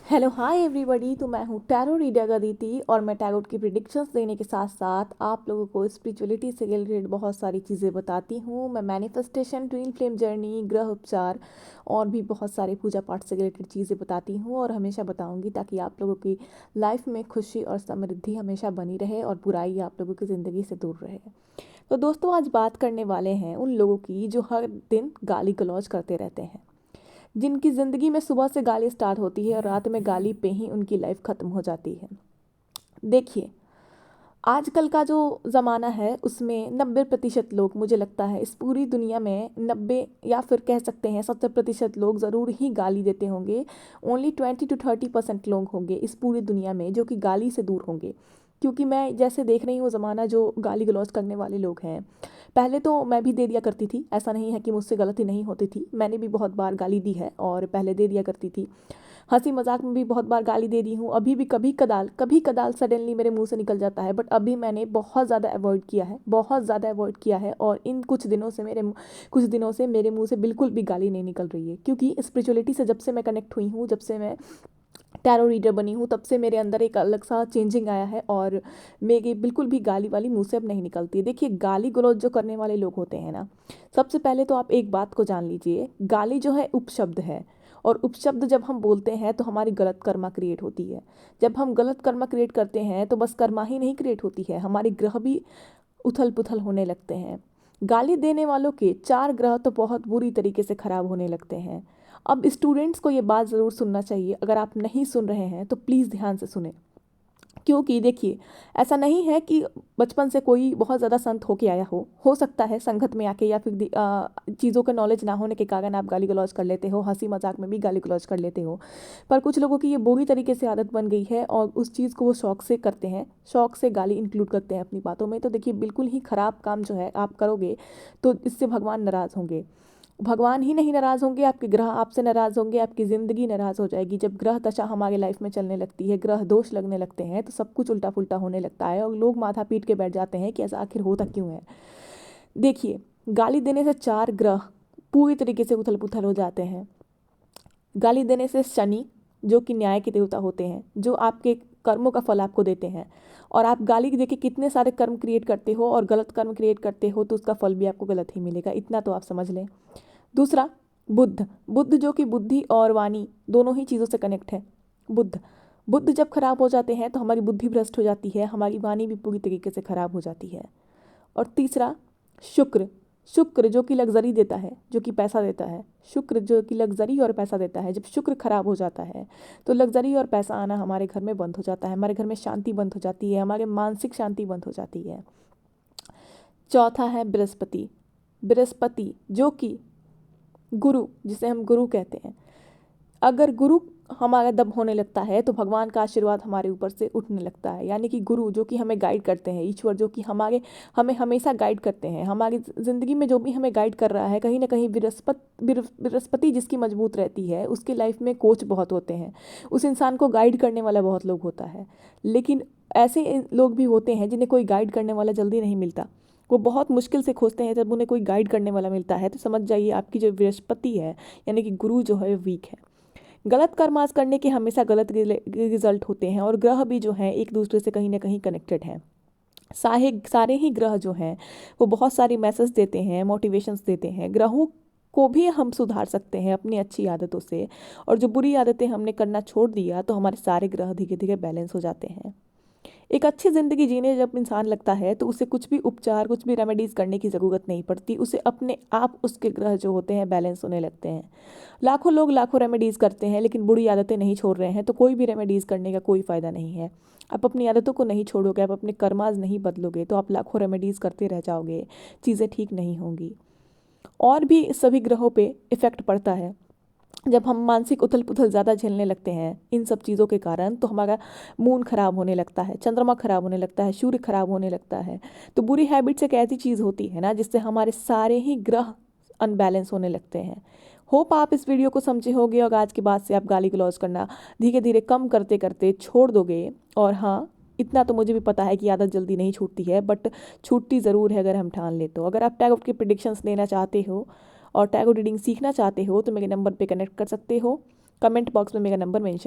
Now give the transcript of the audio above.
Hello hi everybody. तो मैं हूँ टैरो रीडर अदिति और मैं टैरो की प्रिडिक्शंस देने के साथ साथ आप लोगों को स्पिरिचुअलिटी से रिलेटेड बहुत सारी चीज़ें बताती हूँ। मैं मैनिफेस्टेशन, ट्विन फ्लेम जर्नी, ग्रह उपचार और भी बहुत सारे पूजा पाठ से रिलेटेड चीज़ें बताती हूँ और हमेशा बताऊँगी ताकि आप लोगों की लाइफ में खुशी और समृद्धि हमेशा बनी रहे और बुराई आप लोगों की ज़िंदगी से दूर रहे। तो दोस्तों, आज बात करने वाले हैं उन लोगों की जो हर दिन गाली गलौज करते रहते हैं, जिनकी ज़िंदगी में सुबह से गाली स्टार्ट होती है और रात में गाली पे ही उनकी लाइफ ख़त्म हो जाती है। देखिए, आजकल का जो ज़माना है उसमें 90% लोग, मुझे लगता है इस पूरी दुनिया में 90 या फिर कह सकते हैं 70% लोग ज़रूर ही गाली देते होंगे। ओनली 20 to 30% लोग होंगे इस पूरी दुनिया में जो कि गाली से दूर होंगे। क्योंकि मैं जैसे देख रही हूँ ज़माना, जो गाली गलौज करने वाले लोग हैं, पहले तो मैं भी दे दिया करती थी, ऐसा नहीं है कि मुझसे गलती नहीं होती थी, मैंने भी बहुत बार गाली दी है और पहले दे दिया करती थी। हंसी मजाक में भी बहुत बार गाली दे दी हूँ, अभी भी कभी कदाल सडनली मेरे मुंह से निकल जाता है, बट अभी मैंने बहुत ज़्यादा अवॉइड किया है, बहुत ज़्यादा अवॉइड किया है। और इन कुछ दिनों से मेरे मुंह से बिल्कुल भी गाली नहीं निकल रही है, क्योंकि स्पिरिचुअलिटी से जब से मैं कनेक्ट हुई हूँ, जब से मैं टैरो रीडर बनी हूँ, तब से मेरे अंदर एक अलग सा चेंजिंग आया है और मेरी बिल्कुल भी गाली वाली मुंह से अब नहीं निकलती है। देखिए, गाली गलौज जो करने वाले लोग होते हैं ना, सबसे पहले तो आप एक बात को जान लीजिए, गाली जो है उपशब्द है। और उपशब्द जब हम बोलते हैं तो हमारी गलत कर्मा क्रिएट होती है। जब हम गलत कर्मा क्रिएट करते हैं तो बस कर्मा ही नहीं क्रिएट होती है, हमारे ग्रह भी उथल पुथल होने लगते हैं। गाली देने वालों के 4 ग्रह तो बहुत बुरी तरीके से खराब होने लगते हैं। अब स्टूडेंट्स को ये बात ज़रूर सुनना चाहिए, अगर आप नहीं सुन रहे हैं तो प्लीज़ ध्यान से सुने। क्योंकि देखिए, ऐसा नहीं है कि बचपन से कोई बहुत ज़्यादा संत होके आया हो सकता है संगत में आके या फिर चीज़ों का नॉलेज ना होने के कारण आप गाली गलौज कर लेते हो, हंसी मजाक में भी गाली गलौज कर लेते हो। पर कुछ लोगों की ये बुरी तरीके से आदत बन गई है और उस चीज़ को वो शौक से करते हैं, शौक से गाली इंक्लूड करते हैं अपनी बातों में। तो देखिए, बिल्कुल ही ख़राब काम जो है आप करोगे तो इससे भगवान नाराज़ होंगे। भगवान ही नहीं नाराज़ होंगे, आपके ग्रह आपसे नाराज़ होंगे, आपकी ज़िंदगी नाराज़ हो जाएगी। जब ग्रह दशा हमारे लाइफ में चलने लगती है, ग्रह दोष लगने लगते हैं, तो सब कुछ उल्टा पुल्टा होने लगता है और लोग माथा पीट के बैठ जाते हैं कि ऐसा आखिर होता क्यों है। देखिए, गाली देने से 4 ग्रह पूरी तरीके से उथल पुथल हो जाते हैं। गाली देने से शनि, जो कि न्याय के देवता होते हैं, जो आपके कर्मों का फल आपको देते हैं, और आप गाली दे के कितने सारे कर्म क्रिएट करते हो और गलत कर्म क्रिएट करते हो तो उसका फल भी आपको गलत ही मिलेगा, इतना तो आप समझ लें। दूसरा, बुध। बुध जो कि बुद्धि और वाणी दोनों ही चीज़ों से कनेक्ट है। बुध बुध जब खराब हो जाते हैं तो हमारी बुद्धि भ्रष्ट हो जाती है, हमारी वाणी भी पूरी तरीके से खराब हो जाती है। और तीसरा, शुक्र। शुक्र जो कि लग्जरी देता है, जो कि पैसा देता है, शुक्र जो कि लग्जरी और पैसा देता है, जब शुक्र खराब हो जाता है तो लग्जरी और पैसा आना हमारे घर में बंद हो जाता है, हमारे घर में शांति बंद हो जाती है, हमारे मानसिक शांति बंद हो जाती है। चौथा है बृहस्पति। बृहस्पति जो कि गुरु, जिसे हम गुरु कहते हैं, अगर गुरु हमारा दब होने लगता है तो भगवान का आशीर्वाद हमारे ऊपर से उठने लगता है। यानी कि गुरु जो कि हमें गाइड करते हैं, ईश्वर जो कि हमें हमेशा गाइड करते हैं, हमारी ज़िंदगी में जो भी हमें गाइड कर रहा है, कहीं ना कहीं बृहस्पति जिसकी मजबूत रहती है उसकी लाइफ में कोच बहुत होते हैं, उस इंसान को गाइड करने वाला बहुत लोग होता है। लेकिन ऐसे लोग भी होते हैं जिन्हें कोई गाइड करने वाला जल्दी नहीं मिलता, वो बहुत मुश्किल से खोजते हैं, जब उन्हें कोई गाइड करने वाला मिलता है तो समझ जाइए आपकी जो बृहस्पति है यानी कि गुरु जो है वीक है। गलत कर्मास करने के हमेशा गलत रिजल्ट होते हैं और ग्रह भी जो हैं एक दूसरे से कहीं ना कहीं कनेक्टेड हैं। सारे सारे ही ग्रह जो हैं वो बहुत सारी मैसेज देते हैं, मोटिवेशंस देते हैं। ग्रहों को भी हम सुधार सकते हैं अपनी अच्छी आदतों से, और जो बुरी आदतें हमने करना छोड़ दिया तो हमारे सारे ग्रह धीरे धीरे बैलेंस हो जाते हैं। एक अच्छी ज़िंदगी जीने जब इंसान लगता है तो उसे कुछ भी उपचार, कुछ भी रेमेडीज़ करने की ज़रूरत नहीं पड़ती, उसे अपने आप उसके ग्रह जो होते हैं बैलेंस होने लगते हैं। लाखों लोग लाखों रेमेडीज़ करते हैं लेकिन बुरी आदतें नहीं छोड़ रहे हैं, तो कोई भी रेमेडीज़ करने का कोई फ़ायदा नहीं है। आप अपनी आदतों को नहीं छोड़ोगे, आप अपने कर्माज नहीं बदलोगे तो आप लाखों रेमेडीज़ करते रह जाओगे, चीज़ें ठीक नहीं होंगी। और भी सभी ग्रहों पे इफ़ेक्ट पड़ता है। जब हम मानसिक उथल पुथल ज़्यादा झेलने लगते हैं इन सब चीज़ों के कारण तो हमारा मून खराब होने लगता है, चंद्रमा खराब होने लगता है, सूर्य खराब होने लगता है। तो बुरी हैबिट्स एक ऐसी चीज़ होती है ना जिससे हमारे सारे ही ग्रह अनबैलेंस होने लगते हैं। होप आप इस वीडियो को समझे होंगे और आज के बाद से आप गाली गलौज करना धीरे धीरे कम करते करते छोड़ दोगे। और हाँ, इतना तो मुझे भी पता है कि आदत जल्दी नहीं छूटती है, बट छूटती ज़रूर है अगर हम ठान ले तो। अगर आप टैरोट के प्रिडिक्शंस लेना चाहते हो और टैरो रीडिंग सीखना चाहते हो तो मेरे नंबर पे कनेक्ट कर सकते हो। कमेंट बॉक्स में मेरा नंबर मेंशन